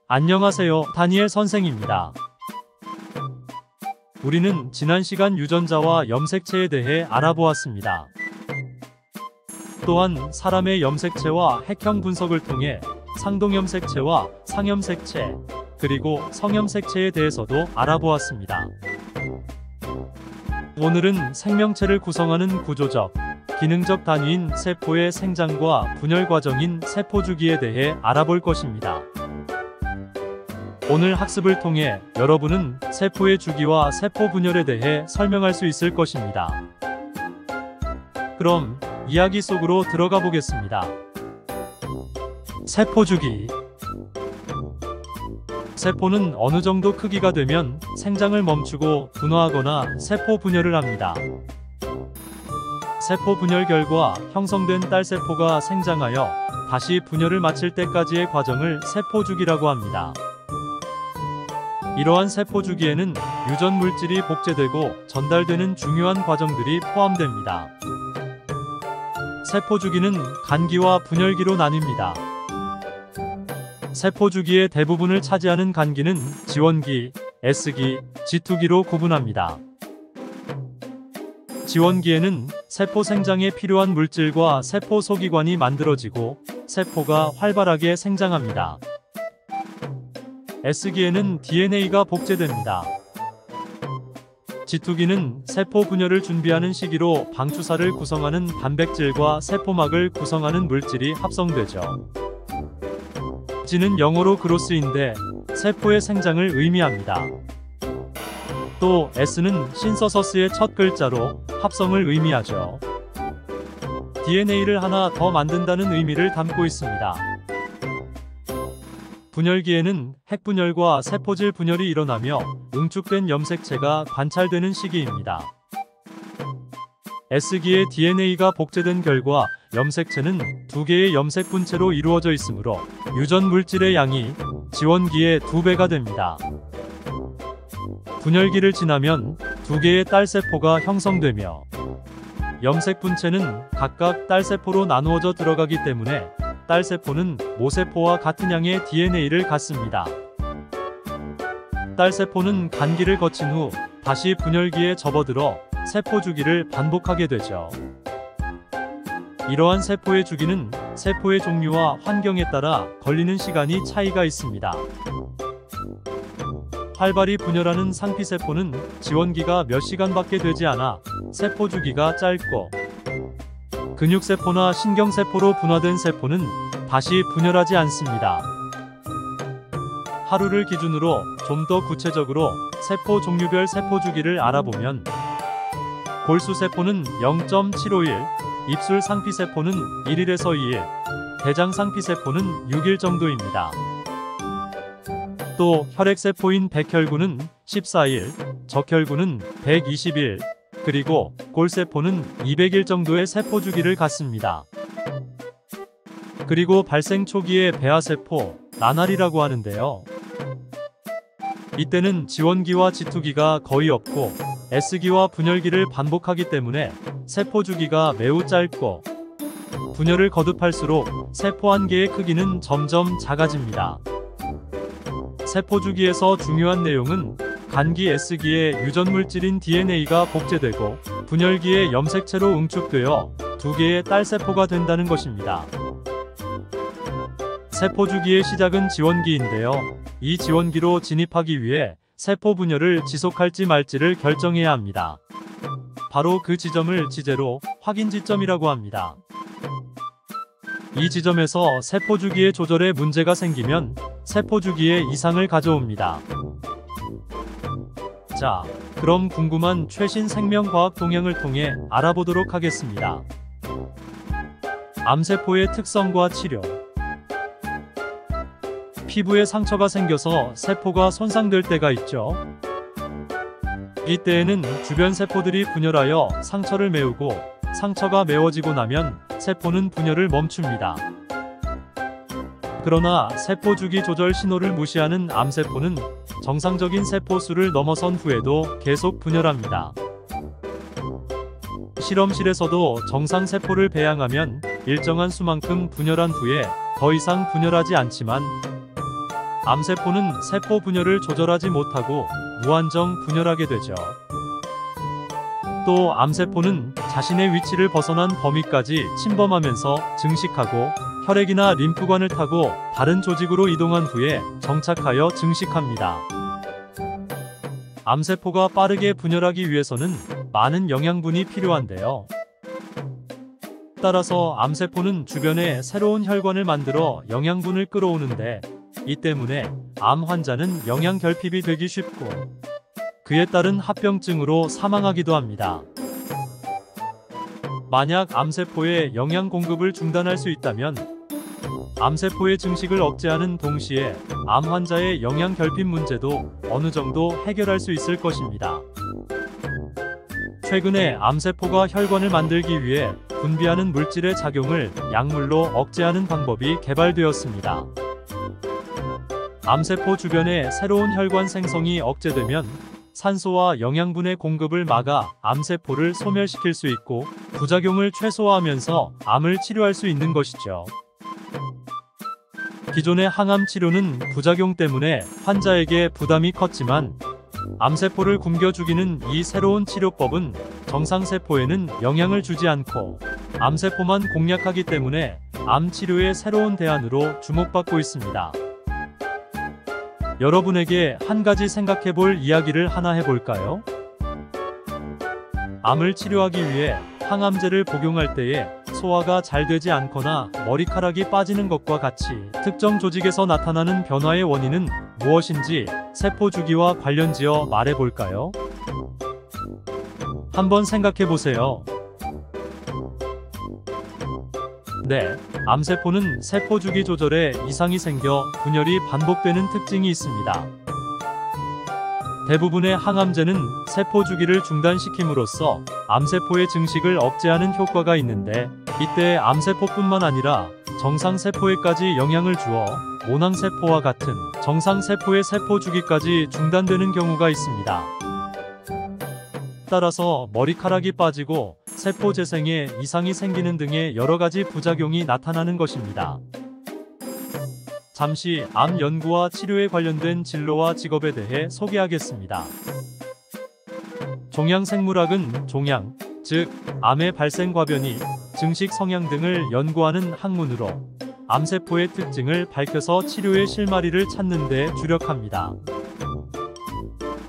안녕하세요, 다니엘 선생입니다. 우리는 지난 시간 유전자와 염색체에 대해 알아보았습니다. 또한 사람의 염색체와 핵형 분석을 통해 상동염색체와 상염색체, 그리고 성염색체에 대해서도 알아보았습니다. 오늘은 생명체를 구성하는 구조적, 기능적 단위인 세포의 생장과 분열 과정인 세포주기에 대해 알아볼 것입니다. 오늘 학습을 통해 여러분은 세포의 주기와 세포 분열에 대해 설명할 수 있을 것입니다. 그럼 이야기 속으로 들어가 보겠습니다. 세포 주기. 세포는 어느 정도 크기가 되면 생장을 멈추고 분화하거나 세포 분열을 합니다. 세포 분열 결과 형성된 딸세포가 생장하여 다시 분열을 마칠 때까지의 과정을 세포 주기라고 합니다. 이러한 세포 주기에는 유전 물질이 복제되고 전달되는 중요한 과정들이 포함됩니다. 세포 주기는 간기와 분열기로 나뉩니다. 세포 주기의 대부분을 차지하는 간기는 지원기, S기, G2기로 구분합니다. 지원기에는 세포 생장에 필요한 물질과 세포 소기관이 만들어지고 세포가 활발하게 생장합니다. S기에는 DNA가 복제됩니다. G2기는 세포 분열을 준비하는 시기로 방추사를 구성하는 단백질과 세포막을 구성하는 물질이 합성되죠. G는 영어로 그로스인데 세포의 생장을 의미합니다. 또 S는 신서서스의 첫 글자로 합성을 의미하죠. DNA를 하나 더 만든다는 의미를 담고 있습니다. 분열기에는 핵분열과 세포질 분열이 일어나며 응축된 염색체가 관찰되는 시기입니다. S기의 DNA가 복제된 결과 염색체는 2개의 염색 분체로 이루어져 있으므로 유전 물질의 양이 지원기의 2배가 됩니다. 분열기를 지나면 2개의 딸세포가 형성되며 염색 분체는 각각 딸세포로 나누어져 들어가기 때문에 딸세포는 모세포와 같은 양의 DNA를 갖습니다. 딸세포는 간기를 거친 후 다시 분열기에 접어들어 세포 주기를 반복하게 되죠. 이러한 세포의 주기는 세포의 종류와 환경에 따라 걸리는 시간이 차이가 있습니다. 활발히 분열하는 상피세포는 지원기가 몇 시간밖에 되지 않아 세포 주기가 짧고, 근육세포나 신경세포로 분화된 세포는 다시 분열하지 않습니다. 하루를 기준으로 좀 더 구체적으로 세포 종류별 세포 주기를 알아보면 골수세포는 0.751, 입술 상피세포는 1일에서 2일, 대장 상피세포는 6일 정도입니다. 또 혈액세포인 백혈구는 14일, 적혈구는 120일, 그리고 골세포는 200일 정도의 세포 주기를 갖습니다. 그리고 발생 초기의 배아세포, 나날이라고 하는데요. 이때는 지원기와 G2기가 거의 없고 S기와 분열기를 반복하기 때문에 세포 주기가 매우 짧고, 분열을 거듭할수록 세포 한 개의 크기는 점점 작아집니다. 세포 주기에서 중요한 내용은 간기 S기에 유전 물질인 DNA가 복제되고 분열기에 염색체로 응축되어 2개의 딸세포가 된다는 것입니다. 세포 주기의 시작은 지원기인데요. 이 지원기로 진입하기 위해 세포 분열을 지속할지 말지를 결정해야 합니다. 바로 그 지점을 지제로 확인 지점이라고 합니다. 이 지점에서 세포 주기의 조절에 문제가 생기면 세포 주기에 이상을 가져옵니다. 자, 그럼 궁금한 최신 생명과학 동향을 통해 알아보도록 하겠습니다. 암세포의 특성과 치료. 피부에 상처가 생겨서 세포가 손상될 때가 있죠. 이때에는 주변 세포들이 분열하여 상처를 메우고, 상처가 메워지고 나면 세포는 분열을 멈춥니다. 그러나 세포 주기 조절 신호를 무시하는 암세포는 정상적인 세포 수를 넘어선 후에도 계속 분열합니다. 실험실에서도 정상 세포를 배양하면 일정한 수만큼 분열한 후에 더 이상 분열하지 않지만, 암세포는 세포 분열을 조절하지 못하고 무한정 분열하게 되죠. 또 암세포는 자신의 위치를 벗어난 범위까지 침범하면서 증식하고 혈액이나 림프관을 타고 다른 조직으로 이동한 후에 정착하여 증식합니다. 암세포가 빠르게 분열하기 위해서는 많은 영양분이 필요한데요. 따라서 암세포는 주변에 새로운 혈관을 만들어 영양분을 끌어오는데 이 때문에 암 환자는 영양 결핍이 되기 쉽고 그에 따른 합병증으로 사망하기도 합니다. 만약 암세포의 영양 공급을 중단할 수 있다면 암세포의 증식을 억제하는 동시에 암 환자의 영양 결핍 문제도 어느 정도 해결할 수 있을 것입니다. 최근에 암세포가 혈관을 만들기 위해 분비하는 물질의 작용을 약물로 억제하는 방법이 개발되었습니다. 암세포 주변에 새로운 혈관 생성이 억제되면 산소와 영양분의 공급을 막아 암세포를 소멸시킬 수 있고 부작용을 최소화하면서 암을 치료할 수 있는 것이죠. 기존의 항암 치료는 부작용 때문에 환자에게 부담이 컸지만 암세포를 굶겨 죽이는 이 새로운 치료법은 정상세포에는 영향을 주지 않고 암세포만 공략하기 때문에 암 치료의 새로운 대안으로 주목받고 있습니다. 여러분에게 한 가지 생각해볼 이야기를 하나 해볼까요? 암을 치료하기 위해 항암제를 복용할 때에 소화가 잘 되지 않거나 머리카락이 빠지는 것과 같이 특정 조직에서 나타나는 변화의 원인은 무엇인지 세포 주기와 관련지어 말해볼까요? 한번 생각해보세요. 네, 암세포는 세포 주기 조절에 이상이 생겨 분열이 반복되는 특징이 있습니다. 대부분의 항암제는 세포 주기를 중단시킴으로써 암세포의 증식을 억제하는 효과가 있는데 이때 암세포뿐만 아니라 정상세포에까지 영향을 주어 모낭세포와 같은 정상세포의 세포 주기까지 중단되는 경우가 있습니다. 따라서 머리카락이 빠지고 세포 재생에 이상이 생기는 등의 여러가지 부작용이 나타나는 것입니다. 잠시 암 연구와 치료에 관련된 진로와 직업에 대해 소개하겠습니다. 종양생물학은 종양, 즉 암의 발생 과변이, 증식 성향 등을 연구하는 학문으로 암세포의 특징을 밝혀서 치료의 실마리를 찾는 데 주력합니다.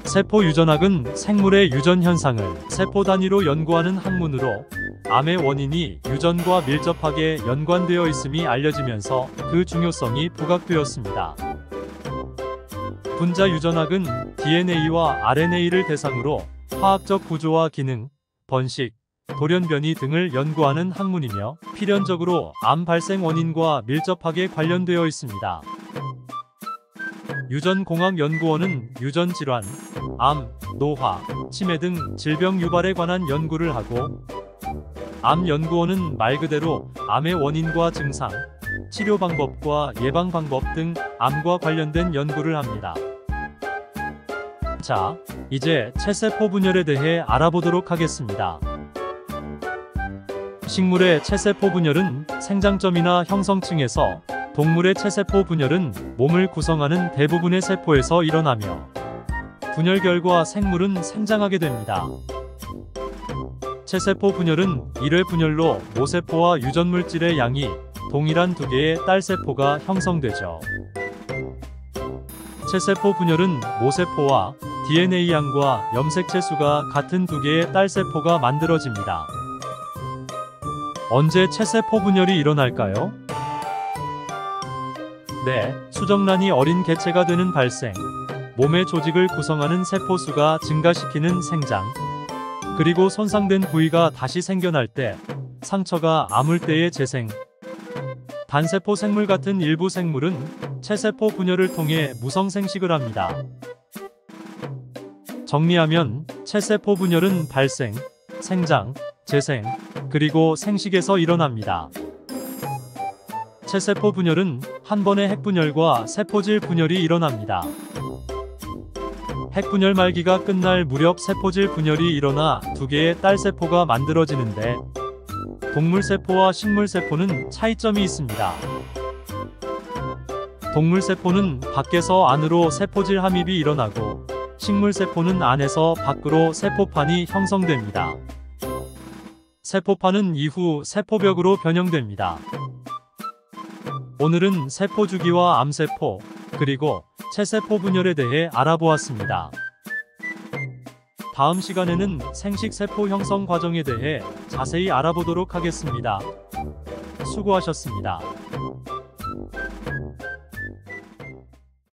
세포 유전학은 생물의 유전 현상을 세포 단위로 연구하는 학문으로 암의 원인이 유전과 밀접하게 연관되어 있음이 알려지면서 그 중요성이 부각되었습니다. 분자 유전학은 DNA와 RNA를 대상으로 화학적 구조와 기능, 번식, 돌연변이 등을 연구하는 학문이며 필연적으로 암 발생 원인과 밀접하게 관련되어 있습니다. 유전공학연구원은 유전질환, 암, 노화, 치매 등 질병 유발에 관한 연구를 하고 암연구원은 말 그대로 암의 원인과 증상, 치료 방법과 예방 방법 등 암과 관련된 연구를 합니다. 자, 이제 체세포 분열에 대해 알아보도록 하겠습니다. 식물의 체세포 분열은 생장점이나 형성층에서, 동물의 체세포 분열은 몸을 구성하는 대부분의 세포에서 일어나며 분열 결과 생물은 생장하게 됩니다. 체세포 분열은 1회 분열로 모세포와 유전물질의 양이 동일한 2개의 딸세포가 형성되죠. 체세포 분열은 모세포와 DNA 양과 염색체 수가 같은 2개의 딸세포가 만들어집니다. 언제 체세포 분열이 일어날까요? 네, 수정란이 어린 개체가 되는 발생, 몸의 조직을 구성하는 세포수가 증가시키는 생장, 그리고 손상된 부위가 다시 생겨날 때, 상처가 아물 때의 재생. 단세포 생물 같은 일부 생물은 체세포 분열을 통해 무성생식을 합니다. 정리하면 체세포 분열은 발생, 생장, 재생, 그리고 생식에서 일어납니다. 체세포 분열은 한 번의 핵분열과 세포질 분열이 일어납니다. 핵분열 말기가 끝날 무렵 세포질 분열이 일어나 2개의 딸세포가 만들어지는데 동물세포와 식물세포는 차이점이 있습니다. 동물세포는 밖에서 안으로 세포질 함입이 일어나고 식물세포는 안에서 밖으로 세포판이 형성됩니다. 세포판은 이후 세포벽으로 변형됩니다. 오늘은 세포주기와 암세포, 그리고 체세포 분열에 대해 알아보았습니다. 다음 시간에는 생식세포 형성 과정에 대해 자세히 알아보도록 하겠습니다. 수고하셨습니다.